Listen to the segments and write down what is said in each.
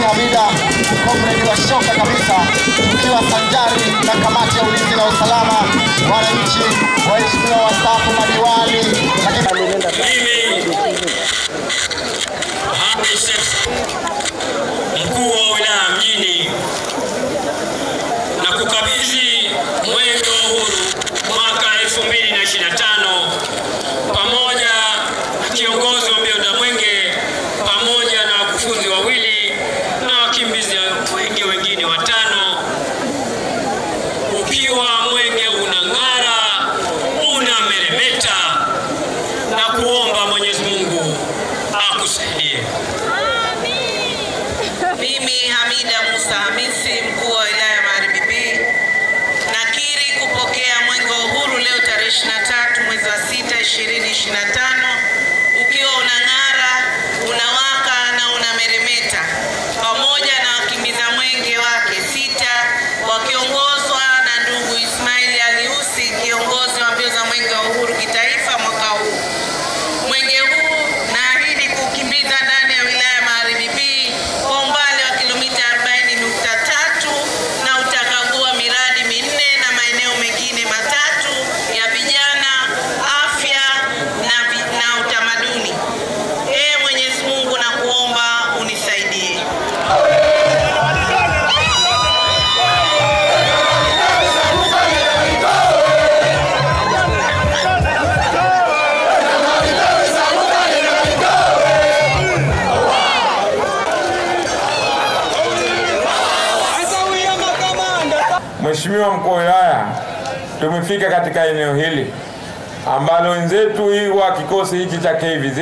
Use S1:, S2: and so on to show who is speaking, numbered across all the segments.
S1: Hamida, komredi wa shoka kabisa, tukiwa sanjari na kamati ya ulinzi na usalama, wananchi, waheshimiwa wastaafu, madiwani,
S2: mkuu wa wilaya mjini na kukabidhi mwenge wa uhuru mwaka 2025 pamoja na kiongozi wa mbio za mwenge pamoja na wakufunzi wawili na wakimbizi mwenge wengine 5, ukiwa mwenge unang'ara, unameremeta, na kuomba Mwenyezi Mungu akusaidie.
S3: Mimi Hamida Musa Hamisi, mkuu wa wilaya ya Magharibi B, nakiri kupokea mwenge wa uhuru leo tarehe 23 mwezi wa 6 2025 ukiwa unang'ara, unawaka na unameremeta, pamoja na wakimbiza mwenge wake 6 wakiongozwa na ndugu Ismail Aliusi, kiongozi wa mbio za mwenge wa uhuru kitaifa mwaka huu. Mwenge huu naahidi kukimbiza ndani ya wilaya ya Magharibi B kwa umbali wa kilomita 40.3 na utakagua miradi 4 na maeneo mengine 3 ya vijana, afya na utamaduni. Mwenyezi Mungu nakuomba unisaidie.
S4: Mheshimiwa mkuu wa wilaya, tumefika katika eneo hili ambalo wenzetu wa kikosi hiki cha KVZ,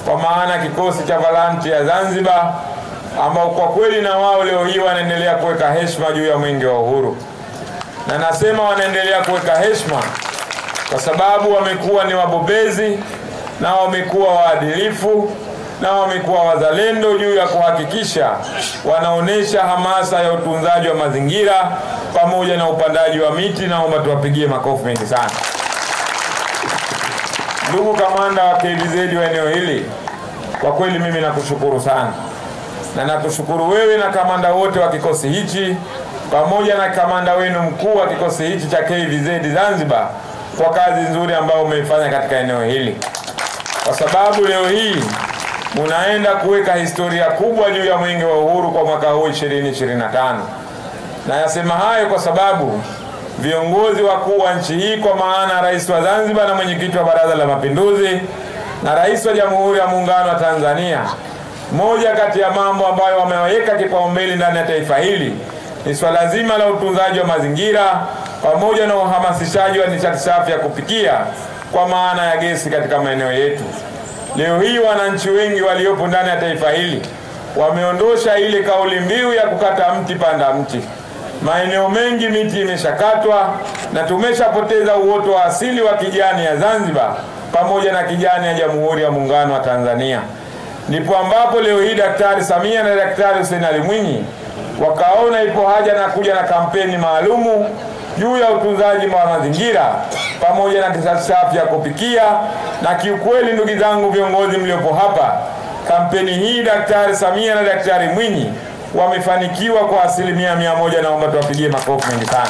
S4: kwa maana kikosi cha volunteer Zanzibar, ambao kwa kweli na wao leo hii wanaendelea kuweka heshima juu ya mwenge wa uhuru. Na nasema wanaendelea kuweka heshima kwa sababu wamekuwa ni wabobezi na wamekuwa waadilifu na wamekuwa wazalendo juu ya kuhakikisha wanaonesha hamasa ya utunzaji wa mazingira pamoja na upandaji wa miti. Naomba tuwapigie makofi mengi sana. Ndugu kamanda wa KVZ wa eneo hili, kwa kweli mimi nakushukuru sana, na nakushukuru wewe na kamanda wote wa kikosi hichi pamoja na kamanda wenu mkuu wa kikosi hichi cha KVZ Zanzibar kwa kazi nzuri ambayo umeifanya katika eneo hili, kwa sababu leo hii munaenda kuweka historia kubwa juu ya mwenge wa uhuru kwa mwaka huu 2025. Na yasema hayo kwa sababu viongozi wakuu wa nchi hii, kwa maana Rais wa Zanzibar na mwenyekiti wa Baraza la Mapinduzi na Rais wa Jamhuri ya Muungano wa Tanzania, moja kati ya mambo ambayo wameweka kipaumbele ndani ya taifa hili ni swala zima la utunzaji wa mazingira pamoja na uhamasishaji wa nishati safi ya kupikia kwa maana ya gesi katika maeneo yetu. Leo hii wananchi wengi waliopo ndani ya taifa hili wameondosha ile kauli mbiu ya kukata mti panda mti. Maeneo mengi miti imeshakatwa na tumeshapoteza uoto wa asili wa kijani ya Zanzibar pamoja na kijani ya Jamhuri ya Muungano wa Tanzania. Ndipo ambapo leo hii Daktari Samia na Daktari Hussein Ali Mwinyi wakaona ipo haja na kuja na kampeni maalumu juu ya utunzaji wa mazingira pamoja na nishati safi ya kupikia. Na kiukweli, ndugu zangu viongozi mliopo hapa, kampeni hii Daktari Samia na Daktari Mwinyi wamefanikiwa kwa 100%. Naomba tuwapigie makofi mengi sana.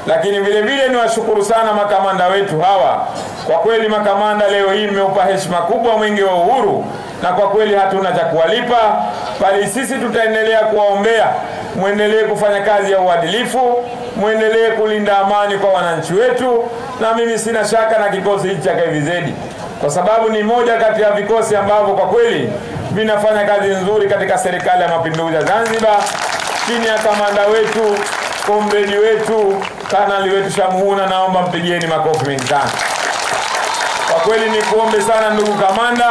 S4: Lakini vile vile niwashukuru sana makamanda wetu hawa. Kwa kweli makamanda, leo hii mmeupa heshima kubwa mwenge wa uhuru, na kwa kweli hatuna cha kuwalipa, bali sisi tutaendelea kuwaombea muendelee kufanya kazi ya uadilifu, muendelee kulinda amani kwa wananchi wetu. Na mimi sina shaka na kikosi hiki cha KVZ, kwa sababu ni moja kati ya vikosi ambavyo kwa kweli vinafanya kazi nzuri katika Serikali ya Mapinduzi ya Zanzibar chini ya kamanda wetu, komredi wetu, kanali wetu Shamuhuna. Naomba mpigieni makofi mengi sana. Kwa kweli ni kuombe sana ndugu kamanda,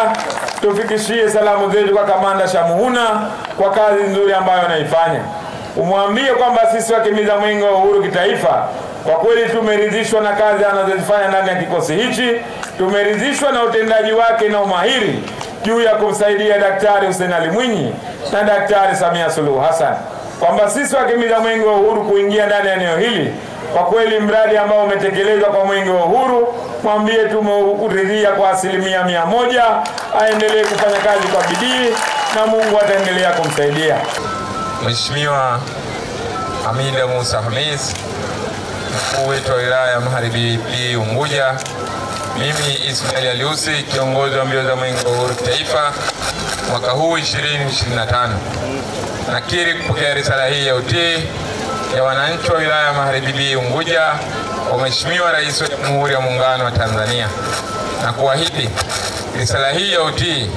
S4: tufikishie salamu zetu kwa kamanda Shamuhuna kwa kazi nzuri ambayo anaifanya. Umwambie kwamba sisi wakimbiza mwenge wa uhuru kitaifa kwa kweli tumeridhishwa na kazi anazozifanya ndani ya kikosi hichi. Tumeridhishwa na utendaji wake na umahiri juu ya kumsaidia Daktari Hussein Ali Mwinyi na Daktari Samia Suluhu Hassan, kwamba sisi wakimbiza mwenge wa uhuru kuingia ndani ya eneo hili. Kwa kweli mradi ambao umetekelezwa kwa mwenge wa uhuru, mwambie tumeuridhia kwa 100%. Aendelee kufanya kazi kwa bidii na Mungu ataendelea kumsaidia.
S5: Mheshimiwa Hamida Musa Hamis, mkuu wetu wa wilaya ya Magharibi B Unguja, mimi Ismail Aliusi, kiongozi wa mbio za Mwenge wa Uhuru Kitaifa mwaka huu 2025, nakiri kupokea risala hii ya utii ya wananchi wa wilaya ya Magharibi B Unguja kwa Mheshimiwa Rais wa Jamhuri ya Muungano wa Tanzania, na kuahidi risala hii ya utii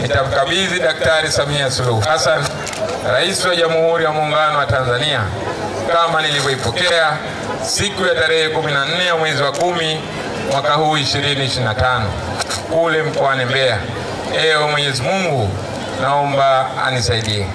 S5: nitamkabidhi Daktari Samia Suluhu Hassan, Rais wa Jamhuri ya Muungano wa Tanzania, kama nilivyoipokea siku ya tarehe 14 ya mwezi wa 10 mwaka huu 2025 kule mkoani Mbeya. Ewe Mwenyezi Mungu, naomba anisaidie.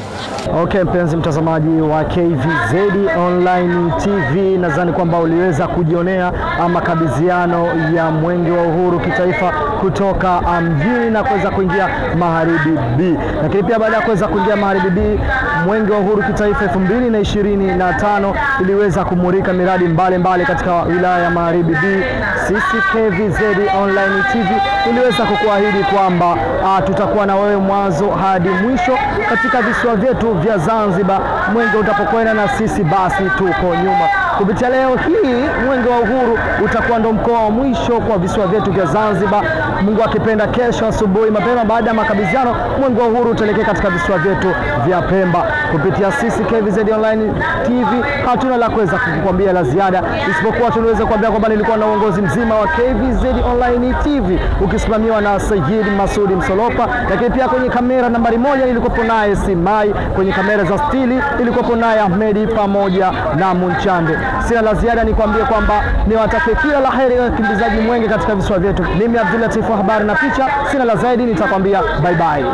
S6: Okay, mpenzi mtazamaji wa KVZ Online TV, nadhani kwamba uliweza kujionea makabidhiano ya Mwenge wa Uhuru Kitaifa kutoka mjini na kuweza kuingia Magharibi B. Lakini pia baada ya kuweza kuingia Magharibi B, Mwenge wa Uhuru Kitaifa 2025 iliweza kumulika miradi mbalimbali katika wilaya ya Magharibi B. Sisi KVZ Online TV tuliweza kukuahidi kwamba tutakuwa na wewe mwanzo hadi mwisho katika visiwa vyetu vya Zanzibar. Mwenge utapokwenda na sisi basi tuko nyuma. Kupitia leo hii Mwenge wa Uhuru utakuwa ndo mkoa wa mwisho kwa visiwa vyetu vya Zanzibar. Mungu akipenda, kesho asubuhi mapema baada ya makabidhiano, Mwenge wa Uhuru utaelekea katika visiwa vyetu vya Pemba. Kupitia sisi KVZ Online TV hatuna la kuweza kukuambia la ziada, isipokuwa tunaweza kuambia kwamba nilikuwa na uongozi mzima wa KVZ Online TV ukisimamiwa na Sayyid Masudi Msolopa, lakini pia kwenye kamera nambari 1 nilikuwa naye Simai, kwenye kamera za stili nilikuwa naye Ahmedi pamoja na Munchande. Sina la ziada, nikwambie kwamba niwatakie kila laheri ya kimbizaji mwenge katika visiwa vyetu. Mimi Abdul Latif wa habari na picha, sina la zaidi, nitakwambia bye bye.